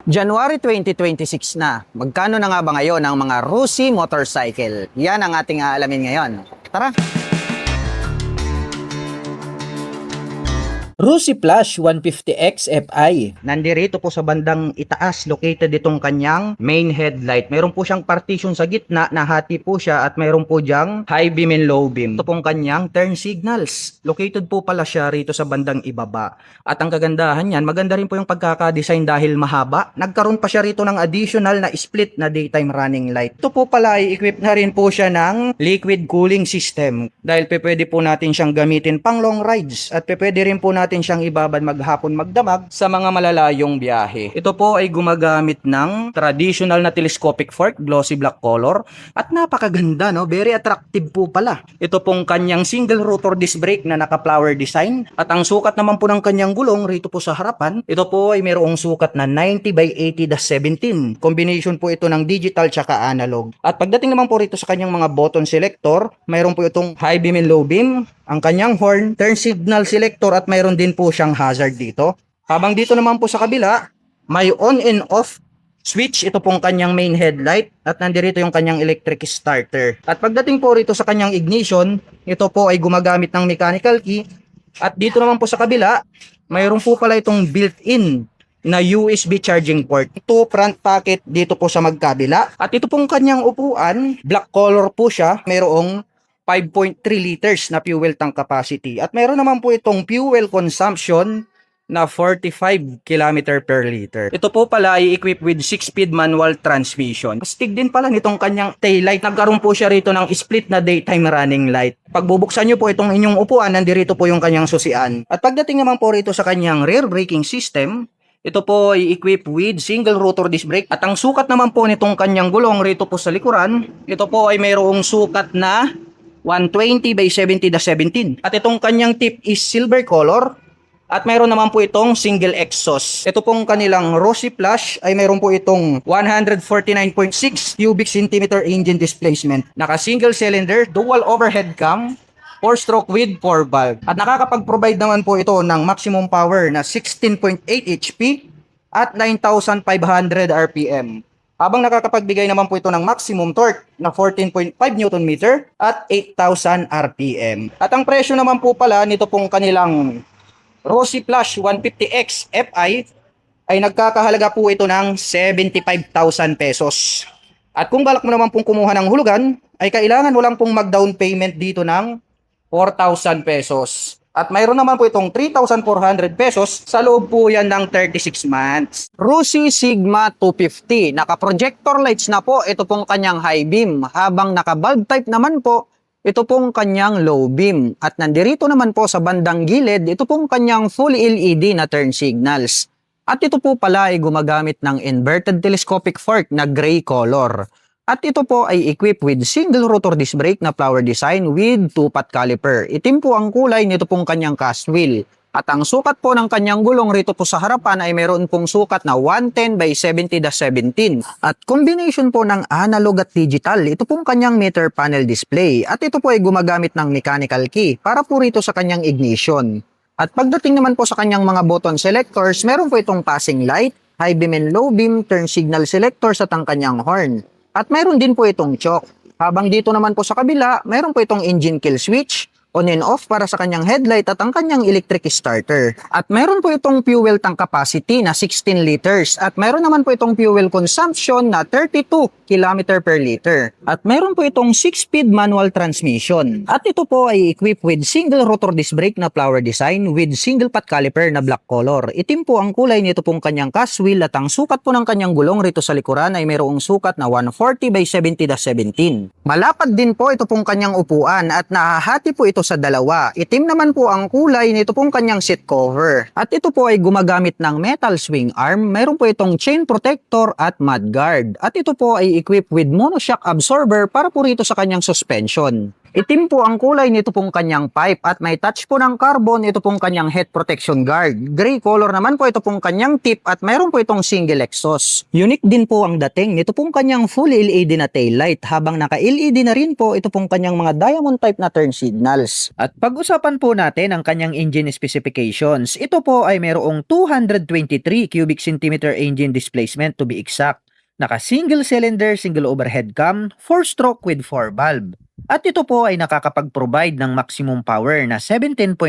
January 2026 na. Magkano na nga ba ngayon ang mga Rusi motorcycle? Yan ang ating aalamin ngayon. Tara! Rusi Plus 150X Fi. Nandirito po sa bandang itaas, located itong kanyang main headlight. Meron po siyang partition sa gitna, nahati po siya at meron po diyang high beam and low beam. Ito pong kanyang turn signals. Located po pala siya rito sa bandang ibaba. At ang kagandahan niyan, maganda rin po yung pagkakadesign dahil mahaba. Nagkaroon pa siya rito ng additional na split na daytime running light. Ito po pala ay equipped na rin po siya ng liquid cooling system. Dahil pwede po natin siyang gamitin pang long rides at pwede rin po natin siyang ibabad maghapon magdamag sa mga malalayong biyahe. Ito po ay gumagamit ng traditional na telescopic fork, glossy black color at napakaganda, no? Very attractive po pala. Ito pong kanyang single rotor disc brake na naka-flower design at ang sukat naman po ng kanyang gulong rito po sa harapan, ito po ay mayroong sukat na 90 by 80-17. Combination po ito ng digital tsaka analog. At pagdating naman po rito sa kanyang mga button selector, mayroon po itong high beam and low beam, ang kanyang horn, turn signal selector at mayroon din po siyang hazard dito. Habang dito naman po sa kabila, may on and off switch. Ito pong kanyang main headlight at nandirito yung kanyang electric starter. At pagdating po rito sa kanyang ignition, ito po ay gumagamit ng mechanical key. At dito naman po sa kabila, mayroon po pala itong built-in na USB charging port. Ito front pocket dito po sa magkabila. At ito pong kanyang upuan, black color po siya. Mayroong 5.3 liters na fuel tank capacity. At meron naman po itong fuel consumption na 45 km per liter. Ito po pala ay equipped with 6-speed manual transmission. Astig din pala nitong kanyang taillight. Nagkaroon po siya rito ng split na daytime running light. Pag bubuksan nyo po itong inyong upuan, nandirito po yung kanyang susian. At pagdating naman po rito sa kanyang rear braking system, ito po ay equipped with single rotor disc brake. At ang sukat naman po nitong kanyang gulong rito po sa likuran, ito po ay mayroong sukat na 120 by 70-17. At itong kanyang tip is silver color. At mayroon naman po itong single exhaust. Ito pong kanilang Rusi Plus ay mayroon po itong 149.6 cubic centimeter engine displacement. Naka single cylinder, dual overhead cam, 4-stroke with 4 valve. At nakakapag-provide naman po ito ng maximum power na 16.8 HP at 9,500 RPM. Habang nakakapagbigay naman po ito ng maximum torque na 14.5 Nm at 8,000 RPM. At ang presyo naman po pala nito pong kanilang Rusi Plus 150X Fi ay nagkakahalaga po ito ng 75,000 pesos. At kung balak mo naman pong kumuha ng hulugan, ay kailangan mo lang pong mag-down payment dito ng 4,000 pesos. At mayroon naman po itong 3,400 pesos sa loob po yan ng 36 months. Rusi Sigma 250. Naka-projector lights na po ito pong kanyang high beam. Habang naka-bulb type naman po, ito pong kanyang low beam. At nandirito naman po sa bandang gilid, ito pong kanyang full LED na turn signals. At ito po pala ay gumagamit ng inverted telescopic fork na gray color. At ito po ay equipped with single rotor disc brake na flower design with 2-pot caliper. Itim po ang kulay nito pong kanyang cast wheel. At ang sukat po ng kanyang gulong rito po sa harapan ay mayroon pong sukat na 110 by 70-17. At combination po ng analog at digital, ito pong kanyang meter panel display. At ito po ay gumagamit ng mechanical key para po rito sa kanyang ignition. At pagdating naman po sa kanyang mga button selectors, meron po itong passing light, high beam and low beam, turn signal selectors at ang kanyang horn. At mayroon din po itong choke. Habang dito naman po sa kabila, mayroon po itong engine kill switch, on and off para sa kanyang headlight at ang kanyang electric starter. At meron po itong fuel tank capacity na 16 liters. At meron naman po itong fuel consumption na 32 km per liter. At meron po itong 6-speed manual transmission. At ito po ay equipped with single rotor disc brake na flower design with single pot caliper na black color. Itim po ang kulay nito pong kanyang cast wheel at ang sukat po ng kanyang gulong rito sa likuran ay mayroong sukat na 140 by 70-17. Malapad din po ito pong kanyang upuan at nahahati po ito sa dalawa. Itim naman po ang kulay nito pong kanyang seat cover. At ito po ay gumagamit ng metal swing arm. Mayroon po itong chain protector at mud guard. At ito po ay equipped with monoshock absorber para po rito sa kanyang suspension. Itim po ang kulay nito pong kanyang pipe at may touch po ng carbon ito pong kanyang head protection guard. Gray color naman po ito pong kanyang tip at mayroon po itong single exhaust. Unique din po ang dating nito pong kanyang full LED na taillight habang naka-LED na rin po ito pong kanyang mga diamond type na turn signals. At pag-usapan po natin ang kanyang engine specifications. Ito po ay mayroong 223 cubic centimeter engine displacement to be exact. Naka single cylinder, single overhead cam, 4-stroke with 4 valve. At ito po ay nakakapag-provide ng maximum power na 17.7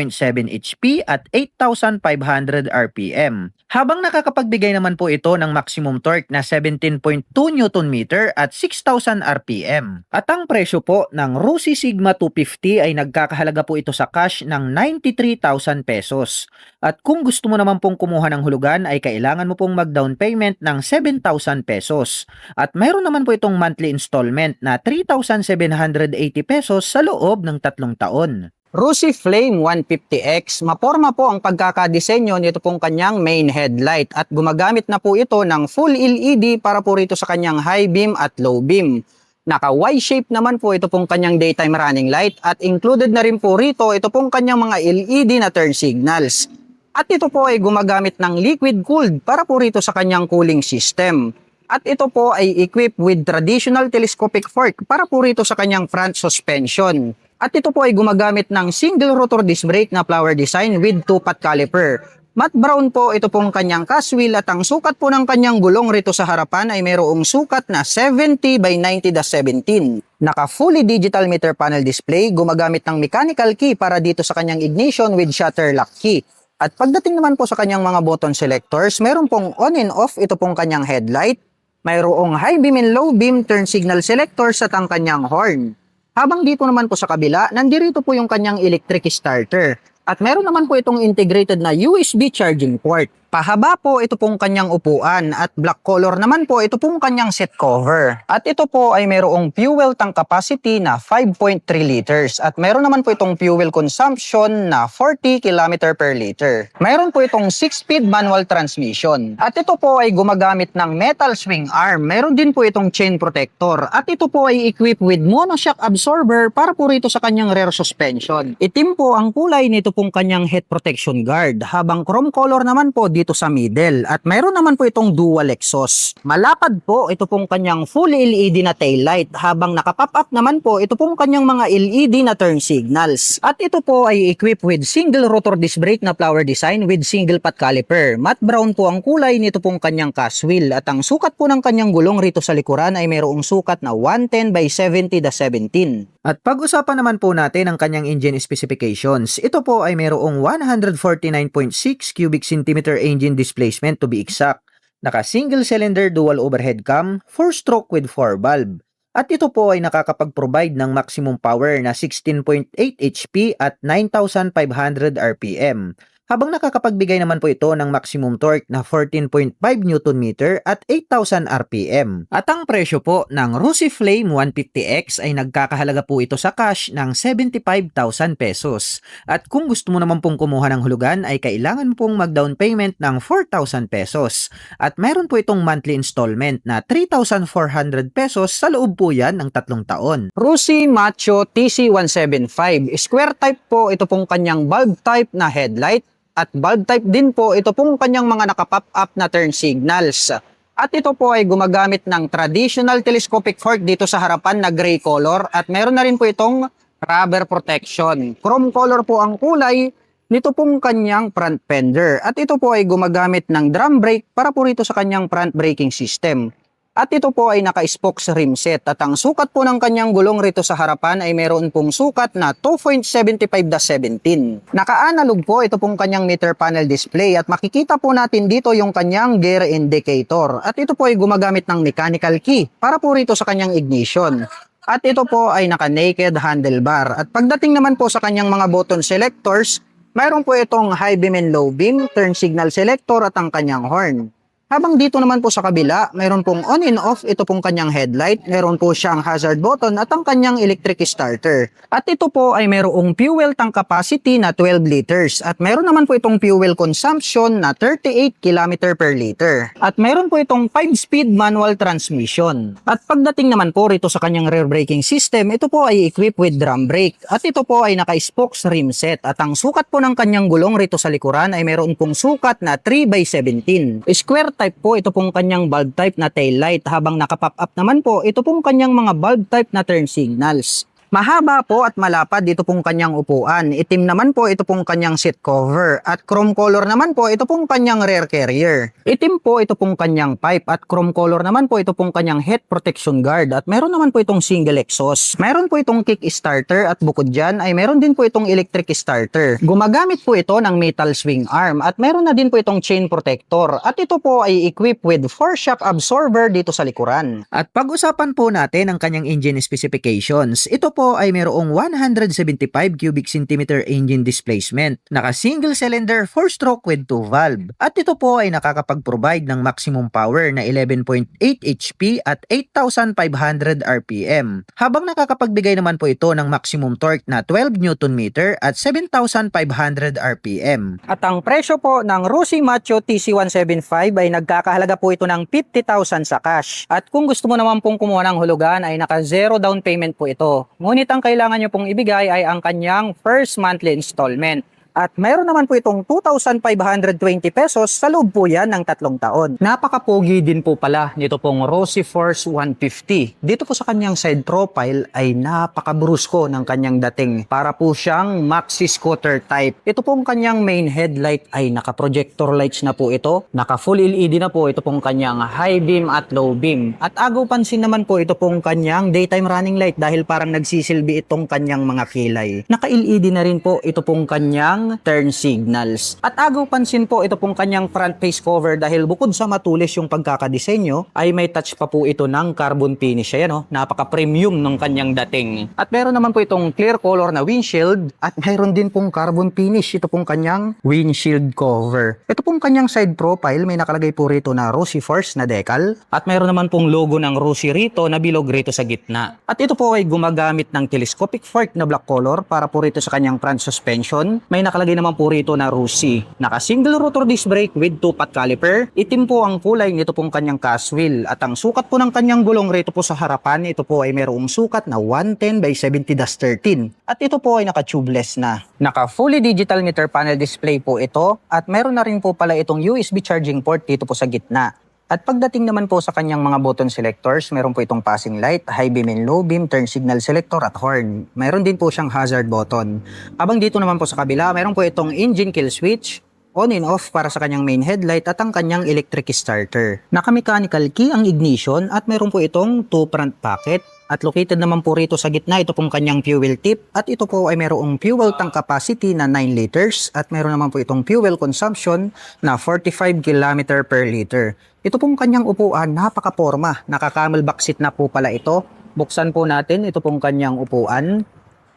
HP at 8,500 RPM. Habang nakakapagbigay naman po ito ng maximum torque na 17.2 Nm at 6,000 RPM. At ang presyo po ng Rossi Sigma 250 ay nagkakahalaga po ito sa cash ng 93,000 pesos. At kung gusto mo naman pong kumuha ng hulugan ay kailangan mo pong mag-down payment ng 7,000 pesos. At mayroon naman po itong monthly installment na 3,780 pesos sa loob ng 3 taon. Rossi Flame 150X, maporma po ang pagkakadisenyo nito pong kanyang main headlight at gumagamit na po ito ng full LED para po rito sa kanyang high beam at low beam. Naka Y-shape naman po ito pong kanyang daytime running light at included na rin po rito ito pong kanyang mga LED na turn signals. At ito po ay gumagamit ng liquid cooled para po rito sa kanyang cooling system. At ito po ay equipped with traditional telescopic fork para po rito sa kanyang front suspension. At ito po ay gumagamit ng single rotor disc brake na flower design with 2-pot caliper. Matte brown po ito pong kanyang cast wheel at ang sukat po ng kanyang gulong rito sa harapan ay mayroong sukat na 70 by 90-17. Naka fully digital meter panel display, gumagamit ng mechanical key para dito sa kanyang ignition with shutter lock key. At pagdating naman po sa kanyang mga button selectors, meron pong on and off ito pong kanyang headlight. Mayroong high beam and low beam turn signal selectors at ang kanyang horn. Habang dito naman po sa kabila, nandirito po yung kanyang electric starter. At meron naman po itong integrated na USB charging port. Pahaba po ito pong kanyang upuan at black color naman po ito pong kanyang seat cover. At ito po ay mayroong fuel tank capacity na 5.3 liters at meron naman po itong fuel consumption na 40 km per liter. Meron po itong 6-speed manual transmission. At ito po ay gumagamit ng metal swing arm. Meron din po itong chain protector. At ito po ay equipped with monoshock absorber para po rito sa kanyang rear suspension. Itim po ang kulay nito pong kanyang head protection guard habang chrome color naman po dito sa middle at mayroon naman po itong dual exhaust. Malapad po ito pong kanyang full LED na taillight habang nakapop up naman po ito pong kanyang mga LED na turn signals. At ito po ay equipped with single rotor disc brake na flower design with single pot caliper. Matte brown po ang kulay nito pong kanyang cast wheel at ang sukat po ng kanyang gulong rito sa likuran ay mayroong sukat na 110 by 70-17. At pag-usapan naman po natin ang kanyang engine specifications. Ito po ay mayroong 149.6 cubic centimeter engine displacement to be exact. Naka single cylinder dual overhead cam, 4-stroke with 4 valve. At ito po ay nakakapag-provide ng maximum power na 16.8 HP at 9,500 RPM. Habang nakakapagbigay naman po ito ng maximum torque na 14.5 Nm at 8,000 RPM. At ang presyo po ng Rossi Flame 150X ay nagkakahalaga po ito sa cash ng 75,000 pesos. At kung gusto mo naman pong kumuha ng hulugan ay kailangan mo pong mag-down payment ng 4,000 pesos. At mayroon po itong monthly installment na 3,400 pesos sa loob po yan ng 3 taon. Rossi Macho TC175. Square type po ito pong kanyang bulb type na headlight. At bulb type din po ito pong kanyang mga nakapop up na turn signals. At ito po ay gumagamit ng traditional telescopic fork dito sa harapan na gray color at meron na rin po itong rubber protection. Chrome color po ang kulay nito pong kanyang front fender. At ito po ay gumagamit ng drum brake para po rito sa kanyang front braking system. At ito po ay naka-spokes rim set at ang sukat po ng kanyang gulong rito sa harapan ay meron pong sukat na 2.75-17. Naka-analog po ito pong kanyang meter panel display at makikita po natin dito yung kanyang gear indicator. At ito po ay gumagamit ng mechanical key para po rito sa kanyang ignition. At ito po ay naka-naked handlebar. At pagdating naman po sa kanyang mga button selectors, mayroon po itong high beam and low beam, turn signal selector at ang kanyang horn. Habang dito naman po sa kabila, mayroon pong on and off, ito pong kanyang headlight, mayroon po siyang hazard button at ang kanyang electric starter. At ito po ay mayroong fuel tank capacity na 12 liters at mayroon naman po itong fuel consumption na 38 km per liter. At mayroon po itong 5-speed manual transmission. At pagdating naman po rito sa kanyang rear braking system, ito po ay equipped with drum brake at ito po ay naka-spokes rim set at ang sukat po ng kanyang gulong rito sa likuran ay mayroon pong sukat na 3x17. Square type po ito pong kanyang bulb type na tail light habang naka-pop up naman po ito pong kanyang mga bulb type na turn signals. Mahaba po at malapad ito pong kanyang upuan. Itim naman po ito pong kanyang seat cover at chrome color naman po ito pong kanyang rear carrier. Itim po ito pong kanyang pipe at chrome color naman po ito pong kanyang head protection guard at meron naman po itong single exhaust. Meron po itong kick starter at bukod dyan ay meron din po itong electric starter. Gumagamit po ito ng metal swing arm at meron na din po itong chain protector at ito po ay equipped with 4 shock absorber dito sa likuran. At pag-usapan po natin ang kanyang engine specifications. Ito po ay mayroong 175 cubic centimeter engine displacement, naka single cylinder 4-stroke with 2 valve. At ito po ay nakakapag-provide ng maximum power na 11.8 HP at 8,500 RPM. Habang nakakapagbigay naman po ito ng maximum torque na 12 Nm at 7,500 RPM. At ang presyo po ng Rossi Macho TC175 ay nagkakahalaga po ito ng 50,000 sa cash. At kung gusto mo naman pong kumuha ng hulugan ay naka zero down payment po ito. Ngunit ang kailangan nyo pong ibigay ay ang kanyang first monthly installment. At mayroon naman po itong 2,520 pesos sa loob po yan ng 3 taon. Napakapogi din po pala nito pong Rossi Force 150. Dito po sa kanyang side profile ay napakabrusko ng kanyang dating. Para po siyang maxi scooter type. Ito pong kanyang main headlight ay naka-projector lights na po ito. Naka-full LED na po ito pong kanyang high beam at low beam. At agaw pansin naman po ito pong kanyang daytime running light dahil parang nagsisilbi itong kanyang mga kilay. Naka-LED na rin po ito pong kanyang turn signals. At agaw pansin po ito pong kanyang front face cover dahil bukod sa matulis yung pagkakadisenyo ay may touch pa po ito ng carbon finish. Ayan o, napaka-premium ng kanyang dating. At meron naman po itong clear color na windshield at meron din pong carbon finish ito pong kanyang windshield cover. Ito pong kanyang side profile may nakalagay po rito na Rossi Force na decal at meron naman pong logo ng Rossi rito na bilog rito sa gitna. At ito po ay gumagamit ng telescopic fork na black color para po rito sa kanyang front suspension. May nakalagay naman po rito na Rossi. Naka single rotor disc brake with 2-pot caliper. Itim po ang kulay nito pong kanyang cast wheel. At ang sukat po ng kanyang gulong rito po sa harapan, ito po ay mayroong sukat na 110/70-13. At ito po ay naka-tubeless na. Naka fully digital meter panel display po ito. At meron na rin po pala itong USB charging port dito po sa gitna. At pagdating naman po sa kanyang mga button selectors, meron po itong passing light, high beam and low beam, turn signal selector at horn. Meron din po siyang hazard button. Habang dito naman po sa kabila, meron po itong engine kill switch, on and off para sa kanyang main headlight at ang kanyang electric starter. Naka-mechanical key ang ignition at meron po itong 2 front pocket. At located naman po rito sa gitna, ito pong kanyang fuel tip. At ito po ay mayroong fuel tank capacity na 9 liters. At meron naman po itong fuel consumption na 45 km per liter. Ito pong kanyang upuan, napaka-porma. Naka-camelback seat na po pala ito. Buksan po natin, ito pong kanyang upuan.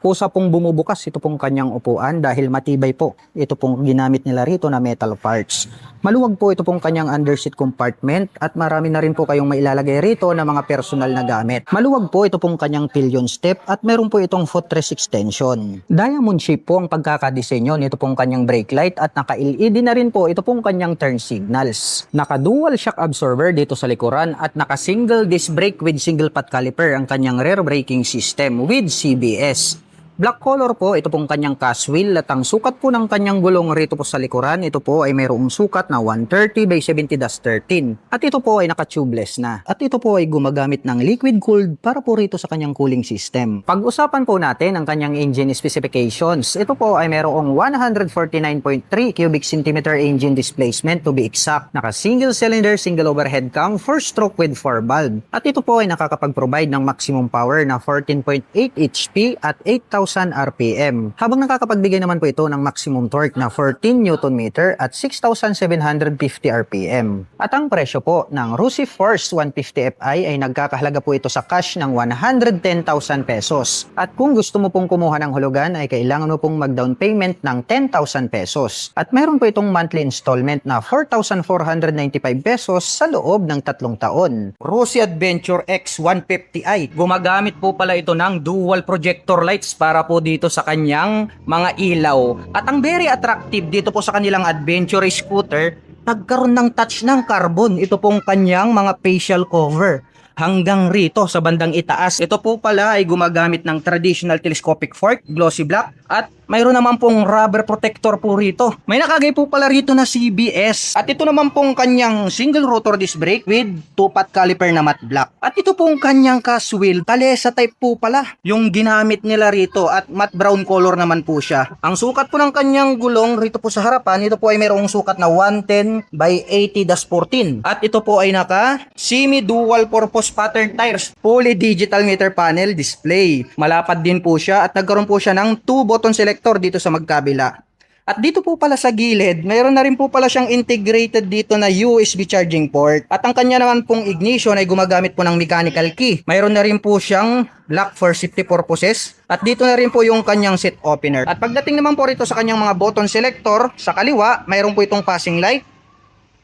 Kusa pong bumubukas ito pong kanyang upuan dahil matibay po. Ito pong ginamit nila rito na metal parts. Maluwag po ito pong kanyang underseat compartment at marami na rin po kayong mailalagay rito na mga personal na gamit. Maluwag po ito pong kanyang pillion step at meron po itong footrest extension. Diamond shape po ang pagkakadesenyo nito pong kanyang brake light at naka-LED na rin po ito pong kanyang turn signals. Naka-dual shock absorber dito sa likuran at naka-single disc brake with single pot caliper ang kanyang rear braking system with CBS. Black color po, ito pong kanyang cast wheel at ang sukat po ng kanyang gulong rito po sa likuran, ito po ay mayroong sukat na 130/70-13 at ito po ay naka-tubeless na. At ito po ay gumagamit ng liquid cooled para po rito sa kanyang cooling system. Pag-usapan po natin ang kanyang engine specifications. Ito po ay mayroong 149.3 cubic centimeter engine displacement to be exact. Naka single cylinder, single overhead cam, 4-stroke with 4 valve. At ito po ay nakakapag-provide ng maximum power na 14.8 HP at 8,000 6,000 RPM. Habang nakakapagbigay naman po ito ng maximum torque na 14 Nm at 6,750 RPM. At ang presyo po ng Rusi Force 150 Fi ay nagkakahalaga po ito sa cash ng 110,000 pesos. At kung gusto mo pong kumuha ng hulugan ay kailangan mo pong mag-down payment ng 10,000 pesos. At meron po itong monthly installment na 4,495 pesos sa loob ng 3 taon. Rusi Adventure X 150i. Gumagamit po pala ito ng dual projector lights para po dito sa kanyang mga ilaw. At ang very attractive dito po sa kanilang adventure scooter, nagkaroon ng touch ng carbon. Ito pong kanyang mga facial cover. Hanggang rito sa bandang itaas. Ito po pala ay gumagamit ng traditional telescopic fork, glossy black, at mayroon naman pong rubber protector po rito. May nakagay po pala rito na CBS. At ito naman pong kanyang single rotor disc brake with 2-pot caliper na matte black. At ito pong kanyang cast wheel, Kalesa type po pala yung ginamit nila rito at matte brown color naman po siya. Ang sukat po ng kanyang gulong rito po sa harapan, ito po ay mayroong sukat na 110 by 80-14. At ito po ay naka semi-dual purpose pattern tires, fully digital meter panel display. Malapad din po siya at nagkaroon po siya ng 2 button selector dito sa magkabila. At dito po pala sa gilid, mayroon na rin po pala siyang integrated dito na USB charging port. At ang kanya naman pong ignition ay gumagamit po ng mechanical key. Mayroon na rin po siyang lock for safety purposes. At dito na rin po yung kanyang seat opener. At pagdating naman po rito sa kanyang mga button selector, sa kaliwa, mayroon po itong passing light,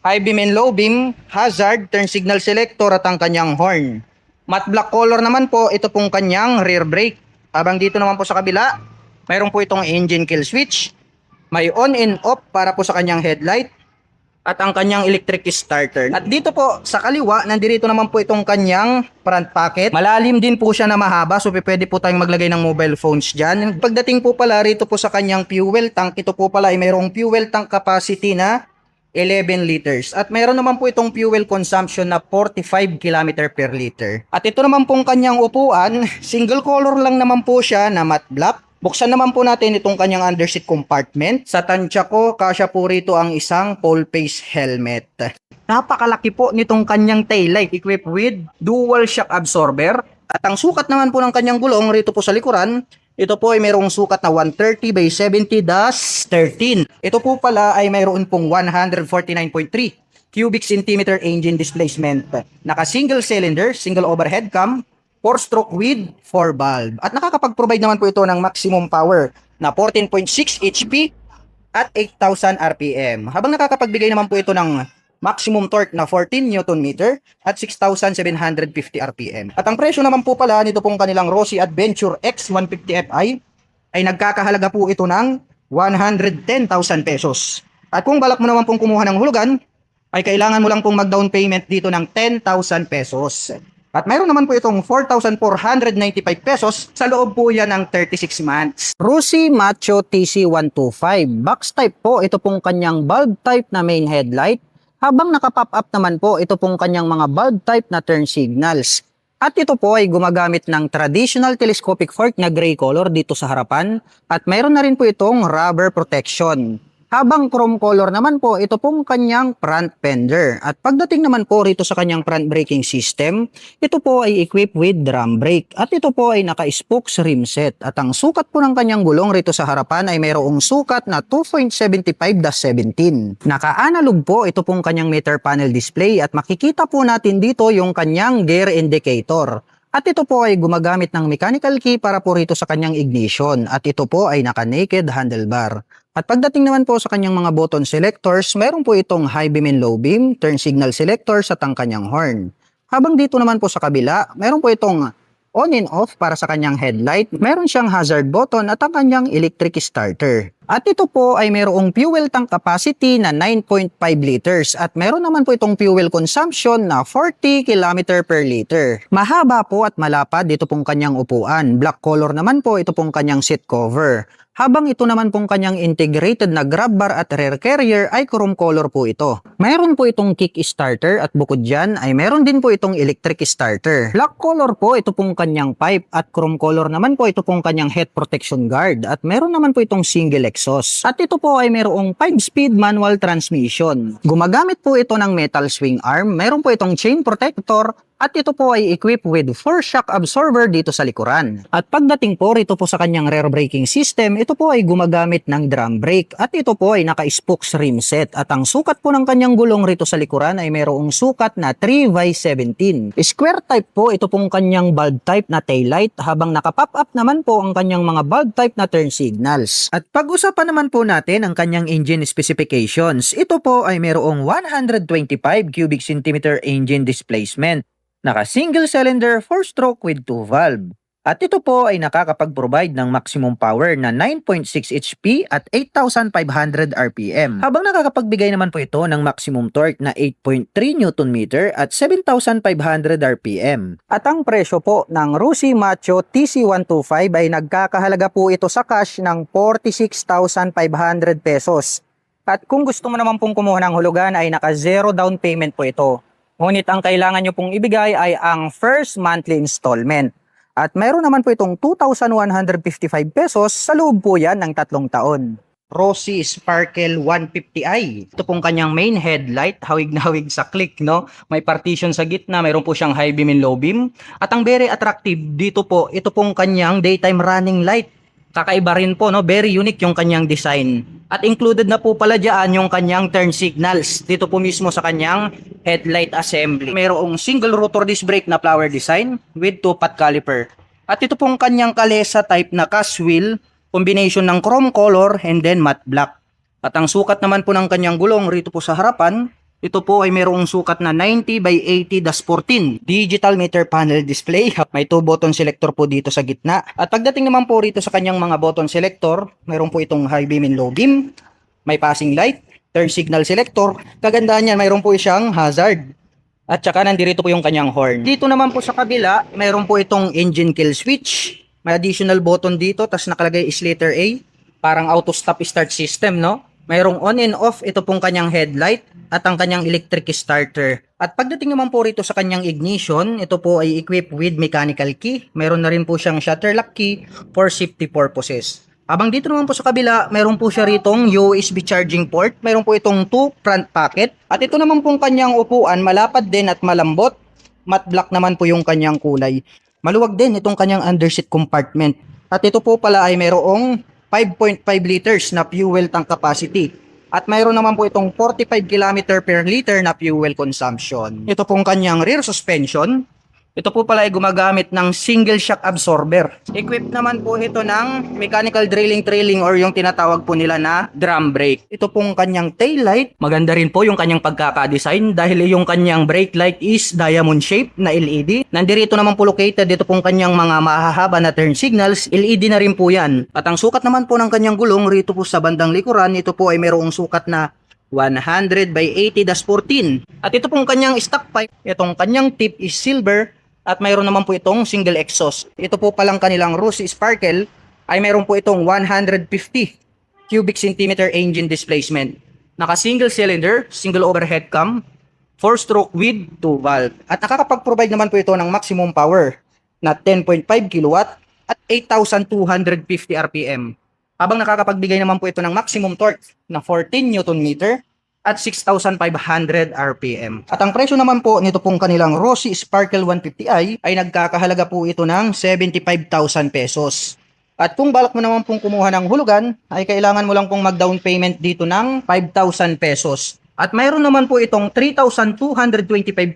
high beam and low beam, hazard, turn signal selector at ang kanyang horn. Matte black color naman po, ito pong kanyang rear brake. Habang dito naman po sa kabila, mayroon po itong engine kill switch. May on and off para po sa kanyang headlight. At ang kanyang electric starter. At dito po sa kaliwa, nandirito naman po itong kanyang front pocket. Malalim din po siya na mahaba, so pwede po tayong maglagay ng mobile phones dyan. Pagdating po pala rito po sa kanyang fuel tank, ito po pala ay mayroong fuel tank capacity na 11 liters. At mayroon naman po itong fuel consumption na 45 km per liter. At ito naman pong kanyang upuan, single color lang naman po siya na matte black. Buksan naman po natin itong kanyang underseat compartment. Sa tansya ko, kasya po rito ang isang full face helmet. Napakalaki po nitong kanyang taillight equipped with dual shock absorber. At ang sukat naman po ng kanyang gulong rito po sa likuran, ito po ay mayroong sukat na 130 by 70-13. Ito po pala ay mayroon pong 149.3 cubic centimeter engine displacement. Naka single cylinder, single overhead cam, 4-stroke with 4 valve. At nakakapag-provide naman po ito ng maximum power na 14.6 HP at 8,000 RPM. Habang nakakapagbigay naman po ito ng maximum torque na 14 Nm at 6,750 RPM. At ang presyo naman po pala nito pong kanilang Rusi Adventure X 150 Fi ay nagkakahalaga po ito ng 110,000 pesos. At kung balak mo naman pong kumuha ng hulugan, ay kailangan mo lang pong mag-down payment dito ng 10,000 pesos. At mayroon naman po itong 4,495 pesos sa loob po yan ng 36 months. Rusi Macho TC125. Box type po, ito pong kanyang bulb type na main headlight. Habang nakapop up naman po, ito pong kanyang mga bulb type na turn signals. At ito po ay gumagamit ng traditional telescopic fork na gray color dito sa harapan. At mayroon na rin po itong rubber protection. Habang chrome color naman po, ito pong kanyang front fender. At pagdating naman po rito sa kanyang front braking system, ito po ay equipped with drum brake. At ito po ay naka-spokes rim set. At ang sukat po ng kanyang gulong rito sa harapan ay mayroong sukat na 2.75-17. Naka-analog po ito pong kanyang meter panel display at makikita po natin dito yung kanyang gear indicator. At ito po ay gumagamit ng mechanical key para po rito sa kanyang ignition. At ito po ay naka-naked handlebar. At pagdating naman po sa kanyang mga button selectors, meron po itong high beam and low beam, turn signal selectors at ang kanyang horn. Habang dito naman po sa kabila, meron po itong on and off para sa kanyang headlight, meron siyang hazard button at ang kanyang electric starter. At ito po ay mayroong fuel tank capacity na 9.5 liters at meron naman po itong fuel consumption na 40 km per liter. Mahaba po at malapad dito pong kanyang upuan. Black color naman po ito pong kanyang seat cover. Habang ito naman pong kanyang integrated na grab bar at rear carrier ay chrome color po ito. Mayroon po itong kick starter at bukod dyan ay meron din po itong electric starter. Black color po ito pong kanyang pipe at chrome color naman po ito pong kanyang head protection guard at meron naman po itong single exhaust exhaust. At ito po ay mayroong 5-speed manual transmission. Gumagamit po ito ng metal swing arm, mayroon po itong chain protector, at ito po ay equipped with 4 shock absorber dito sa likuran. At pagdating po rito po sa kanyang rear braking system, ito po ay gumagamit ng drum brake at ito po ay naka-spokes rim set. At ang sukat po ng kanyang gulong rito sa likuran ay mayroong sukat na 3x17. Square type po ito pong kanyang bulb type na taillight, habang naka-pop up naman po ang kanyang mga bulb type na turn signals. At pag-usapan naman po natin ang kanyang engine specifications. Ito po ay mayroong 125 cubic centimeter engine displacement. Naka single cylinder 4-stroke with 2 valve. At ito po ay nakakapag-provide ng maximum power na 9.6 HP at 8,500 RPM. Habang nakakapagbigay naman po ito ng maximum torque na 8.3 Nm at 7,500 RPM. At ang presyo po ng Rusi Macho TC125 ay nagkakahalaga po ito sa cash ng 46,500 pesos. At kung gusto mo naman pong kumuha ng hulugan ay naka zero down payment po ito. Ngunit ang kailangan nyo pong ibigay ay ang first monthly installment. At mayroon naman po itong 2,155 pesos sa loob po yan ng 3 taon. Rossi Sparkle 150i. Ito pong kanyang main headlight, hawig na hawig sa click, no? May partition sa gitna, mayroon po siyang high beam and low beam. At ang very attractive dito po, ito pong kanyang daytime running light. Kakaiba rin po, no? Very unique yung kanyang design. At included na po pala dyan yung kanyang turn signals. Dito po mismo sa kanyang headlight assembly. Mayroong single rotor disc brake na flower design with 2-pot caliper. At ito pong kanyang kalesa type na cast wheel, combination ng chrome color and then matte black. At ang sukat naman po ng kanyang gulong rito po sa harapan, ito po ay mayroong sukat na 90/80-14 digital meter panel display. May 2 button selector po dito sa gitna. At pagdating naman po rito sa kanyang mga button selector, mayroon po itong high beam and low beam, may passing light, turn signal selector. Kagandahan niyan, mayroon po siyang hazard. At saka nandito po yung kanyang horn. Dito naman po sa kabila, mayroon po itong engine kill switch. May additional button dito, tas nakalagay is letter A. Parang auto stop start system, no? Mayroong on and off, ito pong kanyang headlight at ang kanyang electric starter. At pagdating naman po rito sa kanyang ignition, ito po ay equipped with mechanical key. Mayroon na rin po siyang shutter lock key for safety purposes. Habang dito naman po sa kabila, mayroon po siya ritong USB charging port. Mayroon po itong 2 front pocket. At ito naman pong kanyang upuan, malapad din at malambot. Matte black naman po yung kanyang kulay. Maluwag din itong kanyang underseat compartment. At ito po pala ay mayroong 5.5 liters na fuel tank capacity. At mayroon naman po itong 45 km per liter na fuel consumption. Ito pong kanyang rear suspension. Ito po pala ay gumagamit ng single shock absorber. Equipped naman po ito ng mechanical drilling or yung tinatawag po nila na drum brake. Ito pong kanyang tail light. Maganda rin po yung kanyang pagkakadesign dahil yung kanyang brake light is diamond shape na LED. Nandirito naman po located dito pong kanyang mga mahahaba na turn signals. LED na rin po yan. At ang sukat naman po ng kanyang gulong rito po sa bandang likuran, ito po ay mayroong sukat na 100/80-14. At ito pong kanyang stock pipe, itong kanyang tip is silver. At mayroon naman po itong single exhaust. Ito po palang kanilang Rossi Sparkle ay mayroon po itong 150 cubic centimeter engine displacement. Naka single cylinder, single overhead cam, 4-stroke with 2 valve. At nakakapag-provide naman po ito ng maximum power na 10.5 kW at 8,250 RPM. Habang nakakapagbigay naman po ito ng maximum torque na 14 Nm at 6,500 RPM. At ang presyo naman po nito pong kanilang Rossi Sparkle 150i ay nagkakahalaga po ito ng 75,000 pesos. At kung balak mo naman pong kumuha ng hulugan, ay kailangan mo lang pong mag-down payment dito ng 5,000 pesos. At mayroon naman po itong 3,225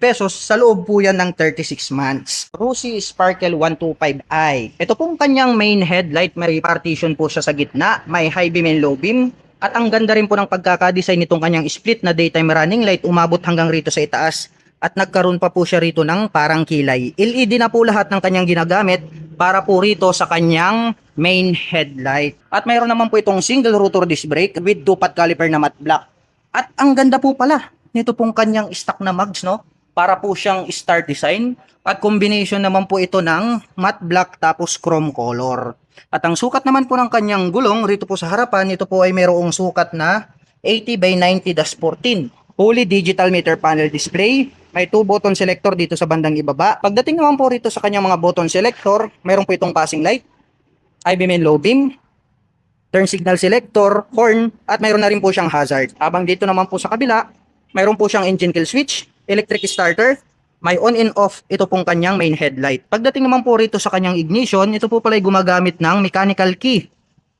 pesos sa loob po yan ng 36 months. Rossi Sparkle 125i. Ito pong kanyang main headlight, may partition po siya sa gitna, may high beam and low beam. At ang ganda rin po ng pagkakadesign nitong kanyang split na daytime running light, umabot hanggang rito sa itaas. At nagkaroon pa po siya rito ng parang kilay. LED na po lahat ng kanyang ginagamit para po rito sa kanyang main headlight. At mayroon naman po itong single rotor disc brake with 2-pot caliper na matte black. At ang ganda po pala nito pong kanyang stock na mags, no? Para po siyang star design. At combination naman po ito ng matte black tapos chrome color. At ang sukat naman po ng kanyang gulong rito po sa harapan, ito po ay mayroong sukat na 80/90-14. Fully digital meter panel display. May 2 button selector dito sa bandang ibaba. Pagdating naman po rito sa kanyang mga button selector, mayroon po itong passing light, high beam and low beam, turn signal selector, horn, at mayroon na rin po siyang hazard. Habang dito naman po sa kabila, mayroon po siyang engine kill switch, electric starter, may on and off, ito pong kanyang main headlight. Pagdating naman po rito sa kanyang ignition, ito po pala ay gumagamit ng mechanical key.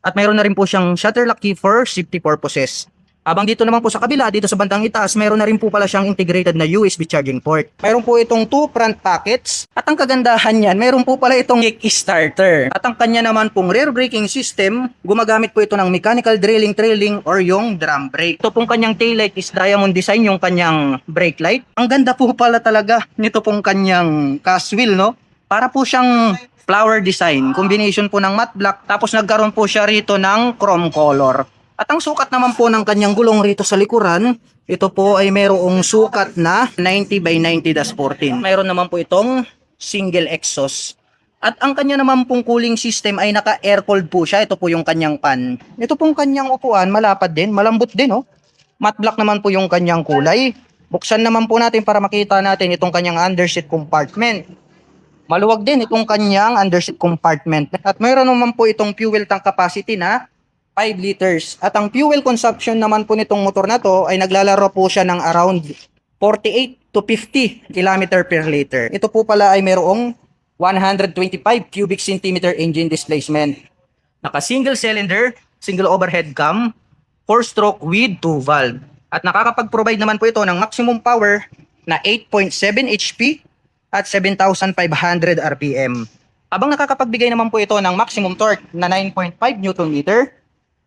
At mayroon na rin po siyang shutter lock key for safety purposes. Habang dito naman po sa kabila, dito sa bandang itaas, mayroon na rin po pala siyang integrated na USB charging port. Mayroon po itong 2 front pockets. At ang kagandahan niyan, mayroon po pala itong kick-starter. At ang kanya naman pong rear braking system, gumagamit po ito ng mechanical drilling, trailing, or yung drum brake. Ito pong kanyang taillight is diamond design, yung kanyang brake light. Ang ganda po pala talaga nito pong kanyang cast wheel, no? Para po siyang flower design, combination po ng matte black, tapos nagkaroon po siya rito ng chrome color. At ang sukat naman po ng kanyang gulong rito sa likuran, ito po ay mayroong sukat na 90 by 90-14. Mayroon naman po itong single exhaust. At ang kanya naman pong cooling system ay naka-air cooled po siya. Ito po yung kanyang fan. Ito pong kanyang upuan, malapad din, malambot din, oh. Matte black naman po yung kanyang kulay. Buksan naman po natin para makita natin itong kanyang underseat compartment. Maluwag din itong kanyang underseat compartment. At mayroon naman po itong fuel tank capacity na 5 liters. At ang fuel consumption naman po nitong motor na to ay naglalaro po siya ng around 48 to 50 km per liter. Ito po pala ay mayroong 125 cubic centimeter engine displacement. Naka single cylinder, single overhead cam, 4-stroke with 2 valve. At nakakapag-provide naman po ito ng maximum power na 8.7 HP at 7,500 RPM. Habang nakakapagbigay naman po ito ng maximum torque na 9.5 Nm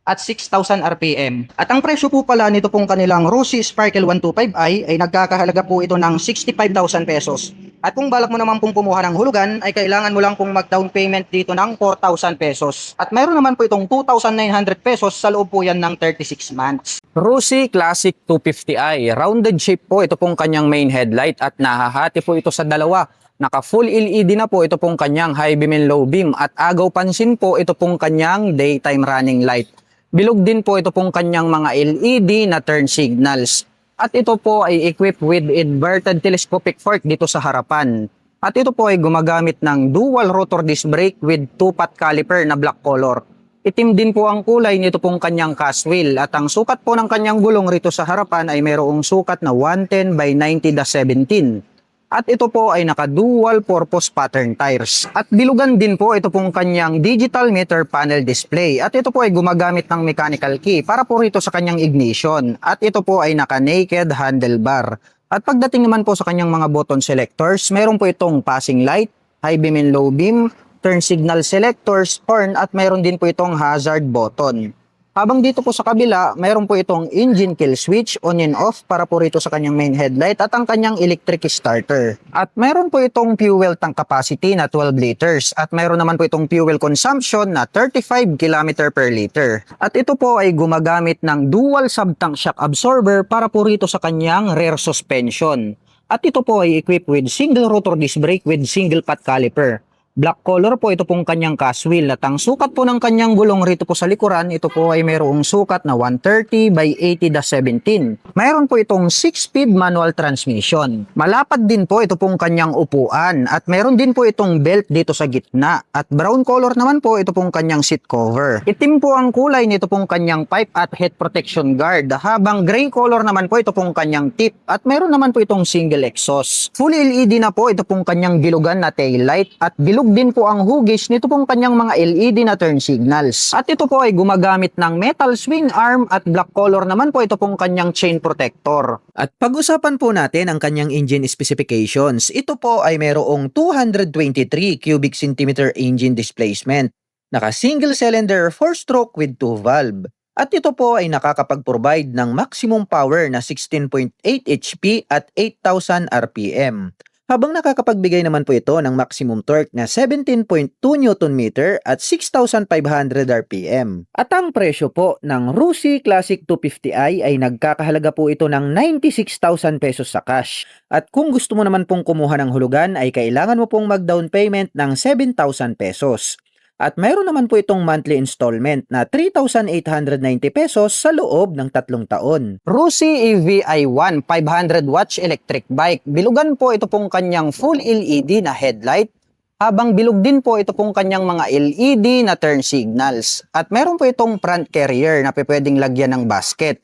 at 6,000 RPM. At ang presyo po pala nito pong kanilang Rossi Sparkle 125i ay nagkakahalaga po ito ng 65,000 pesos. At kung balak mo naman pong kumuha ng hulugan, ay kailangan mo lang pong mag-down payment dito ng 4,000 pesos. At mayroon naman po itong 2,900 pesos sa loob po yan ng 36 months. Rossi Classic 250i. Rounded shape po ito pong kanyang main headlight at nahahati po ito sa dalawa. Naka full LED na po ito pong kanyang high beam and low beam at agaw pansin po ito pong kanyang daytime running light. Bilog din po ito pong kanyang mga LED na turn signals. At ito po ay equipped with inverted telescopic fork dito sa harapan. At ito po ay gumagamit ng dual rotor disc brake with 2-pot caliper na black color. Itim din po ang kulay nito pong kanyang cast wheel at ang sukat po ng kanyang gulong rito sa harapan ay mayroong sukat na 110 by 90-17. At ito po ay naka-dual purpose pattern tires. At bilugan din po ito pong kanyang digital meter panel display. At ito po ay gumagamit ng mechanical key para po rito sa kanyang ignition. At ito po ay naka-naked handlebar. At pagdating naman po sa kanyang mga button selectors, meron po itong passing light, high beam and low beam, turn signal selectors, horn at mayroon din po itong hazard button. Habang dito po sa kabila, mayroon po itong engine kill switch on and off para po rito sa kanyang main headlight at ang kanyang electric starter. At mayroon po itong fuel tank capacity na 12 liters at mayroon naman po itong fuel consumption na 35 km per liter. At ito po ay gumagamit ng dual sub-tank shock absorber para po rito sa kanyang rear suspension. At ito po ay equipped with single rotor disc brake with single pot caliper. Black color po ito pong kanyang cast wheel at ang sukat po ng kanyang gulong rito po sa likuran, ito po ay mayroong sukat na 130 by 80-17. Mayroon po itong 6-speed manual transmission. Malapad din po ito pong kanyang upuan at mayroon din po itong belt dito sa gitna at brown color naman po ito pong kanyang seat cover. Itim po ang kulay nito pong kanyang pipe at head protection guard habang gray color naman po ito pong kanyang tip at mayroon naman po itong single exhaust. Full LED na po ito pong kanyang bilugan na tail light at bilog din po ang hugis nito pong kanyang mga LED na turn signals. At ito po ay gumagamit ng metal swing arm at black color naman po ito pong kanyang chain protector. At pag-usapan po natin ang kanyang engine specifications. Ito po ay mayroong 223 cubic centimeter engine displacement. Naka single cylinder 4-stroke with 2 valve. At ito po ay nakakapag-provide ng maximum power na 16.8 HP at 8,000 RPM. Habang nakakapagbigay naman po ito ng maximum torque na 17.2 Nm at 6,500 RPM. At ang presyo po ng Rossi Classic 250i ay nagkakahalaga po ito ng 96,000 pesos sa cash. At kung gusto mo naman pong kumuha ng hulugan ay kailangan mo pong mag-down payment ng 7,000 pesos. At mayroon naman po itong monthly installment na 3,890 pesos sa loob ng 3 taon. Rossi EVi1 500 watts electric bike. Bilugan po ito pong kanyang full LED na headlight. habang bilog din po ito pong kanyang mga LED na turn signals. At meron po itong front carrier na pwedeng lagyan ng basket.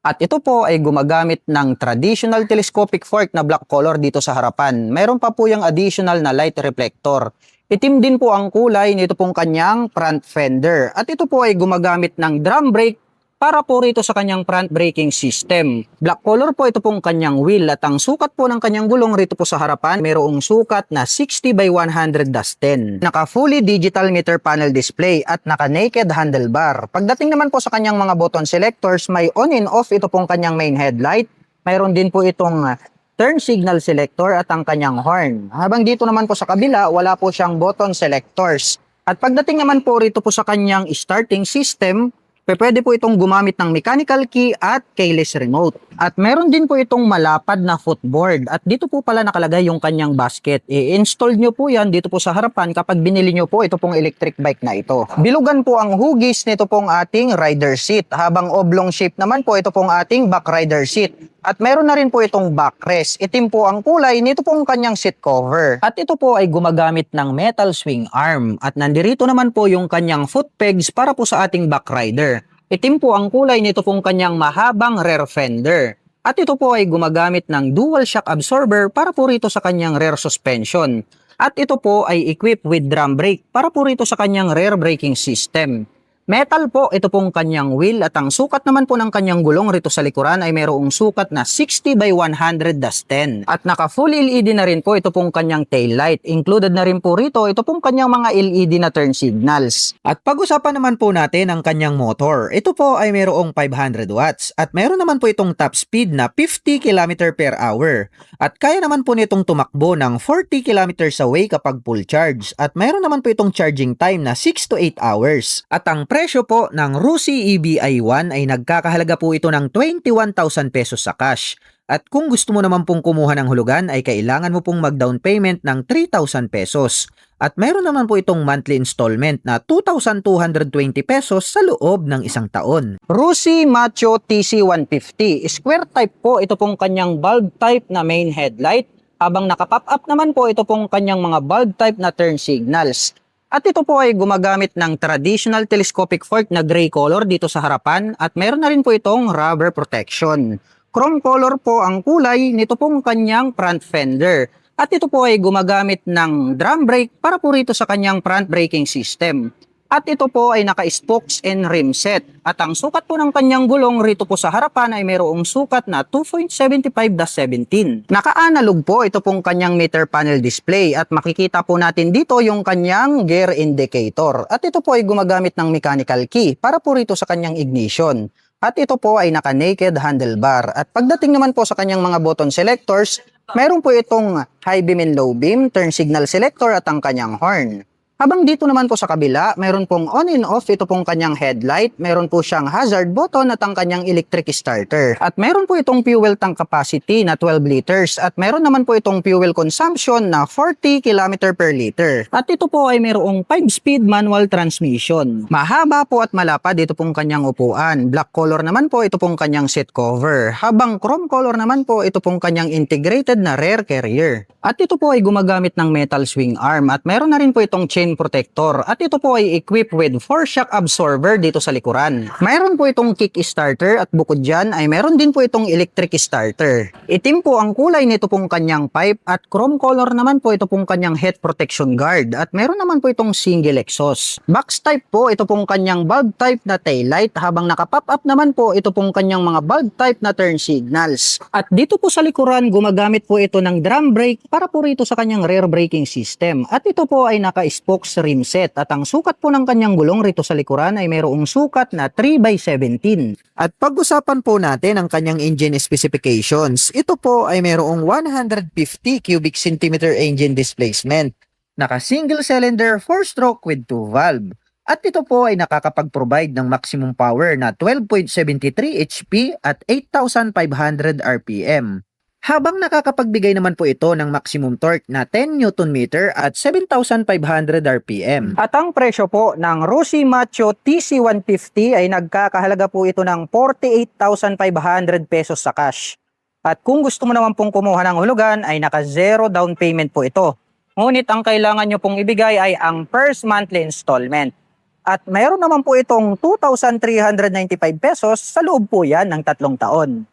At ito po ay gumagamit ng traditional telescopic fork na black color dito sa harapan. Meron pa po yung additional na light reflector. Itim din po ang kulay nito pong kanyang front fender. At ito po ay gumagamit ng drum brake para po rito sa kanyang front braking system. Black color po ito pong kanyang wheel at ang sukat po ng kanyang gulong rito po sa harapan mayroong sukat na 60 by 100/10. Naka fully digital meter panel display at naka naked handlebar. Pagdating naman po sa kanyang mga button selectors, may on and off ito pong kanyang main headlight. Mayroon din po itong turn signal selector at ang kanyang horn. Habang dito naman po sa kabila, wala po siyang button selectors. At pagdating naman po rito po sa kanyang starting system, pwede po itong gumamit ng mechanical key at keyless remote. At meron din po itong malapad na footboard. At dito po pala nakalagay yung kanyang basket. I-install nyo po yan dito po sa harapan kapag binili nyo po ito pong electric bike na ito. Bilugan po ang hugis nito pong ating rider seat. Habang oblong shape naman po ito pong ating back rider seat. At meron na rin po itong backrest. Itim po ang kulay nito pong kanyang seat cover. At ito po ay gumagamit ng metal swing arm. At nandirito naman po yung kanyang foot pegs para po sa ating back rider. Itim po ang kulay nito pong kanyang mahabang rear fender. At ito po ay gumagamit ng dual shock absorber para po rito sa kanyang rear suspension. At ito po ay equipped with drum brake para po rito sa kanyang rear braking system. Metal po ito pong kanyang wheel at ang sukat naman po ng kanyang gulong rito sa likuran ay mayroong sukat na 60 by 100/10. At naka full LED na rin po ito pong kanyang tail light. Included na rin po rito ito pong kanyang mga LED na turn signals. At pag-usapan naman po natin ang kanyang motor. Ito po ay mayroong 500 watts at mayroon naman po itong top speed na 50 km per hour. At kaya naman po nitong tumakbo ng 40 km away kapag full charge. At mayroon naman po itong charging time na 6 to 8 hours. At ang presyo po ng Rusi EBI1 ay nagkakahalaga po ito ng 21,000 pesos sa cash. At kung gusto mo naman pong kumuha ng hulugan ay kailangan mo pong mag-down payment ng 3,000 pesos. At meron naman po itong monthly installment na 2,220 pesos sa loob ng isang taon. Rusi Macho TC150. Square type po ito pong kanyang bulb type na main headlight. Habang naka-pop up naman po ito pong kanyang mga bulb type na turn signals. At ito po ay gumagamit ng traditional telescopic fork na gray color dito sa harapan at meron na rin po itong rubber protection. Chrome color po ang kulay nito pong kanyang front fender. At ito po ay gumagamit ng drum brake para po rito sa kanyang front braking system. At ito po ay naka-spokes and rim set. At ang sukat po ng kanyang gulong rito po sa harapan ay mayroong sukat na 2.75/17. Naka-analog po ito pong kanyang meter panel display at makikita po natin dito yung kanyang gear indicator. At ito po ay gumagamit ng mechanical key para po rito sa kanyang ignition. At ito po ay naka-naked handlebar. At pagdating naman po sa kanyang mga button selectors, mayroon po itong high beam and low beam, turn signal selector at ang kanyang horn. Habang dito naman po sa kabila, mayroon pong on and off ito pong kanyang headlight, mayroon po siyang hazard button at ang kanyang electric starter. At mayroon po itong fuel tank capacity na 12 liters at mayroon naman po itong fuel consumption na 40 km per liter. At ito po ay mayroong 5-speed manual transmission. Mahaba po at malapad ito pong kanyang upuan. Black color naman po ito pong kanyang seat cover. Habang chrome color naman po ito pong kanyang integrated na rear carrier. At ito po ay gumagamit ng metal swing arm at mayroon na rin po itong chain protector at ito po ay equipped with 4 shock absorber dito sa likuran. Mayroon po itong kick starter at bukod dyan ay mayroon din po itong electric starter. Itim po ang kulay nito pong kanyang pipe at chrome color naman po ito pong kanyang head protection guard at mayroon naman po itong single exhaust. Box type po ito pong kanyang bulb type na taillight habang naka-pop up naman po ito pong kanyang mga bulb type na turn signals. At dito po sa likuran gumagamit po ito ng drum brake para po rito sa kanyang rear braking system. At ito po ay naka-spokes rim set at ang sukat po ng kanyang gulong rito sa likuran ay mayroong sukat na 3/17. At pag-usapan po natin ang kanyang engine specifications. Ito po ay mayroong 150 cubic centimeter engine displacement. Naka single cylinder 4-stroke with 2 valve. At ito po ay nakakapag-provide ng maximum power na 12.73 HP at 8,500 RPM. Habang nakakapagbigay naman po ito ng maximum torque na 10 Nm at 7,500 RPM. At ang presyo po ng Rusi Macho TC150 ay nagkakahalaga po ito ng 48,500 pesos sa cash. At kung gusto mo naman pong kumuha ng hulugan ay naka-zero down payment po ito. Ngunit ang kailangan nyo pong ibigay ay ang first monthly installment. At mayroon naman po itong 2,395 pesos sa loob po yan ng 3 taon.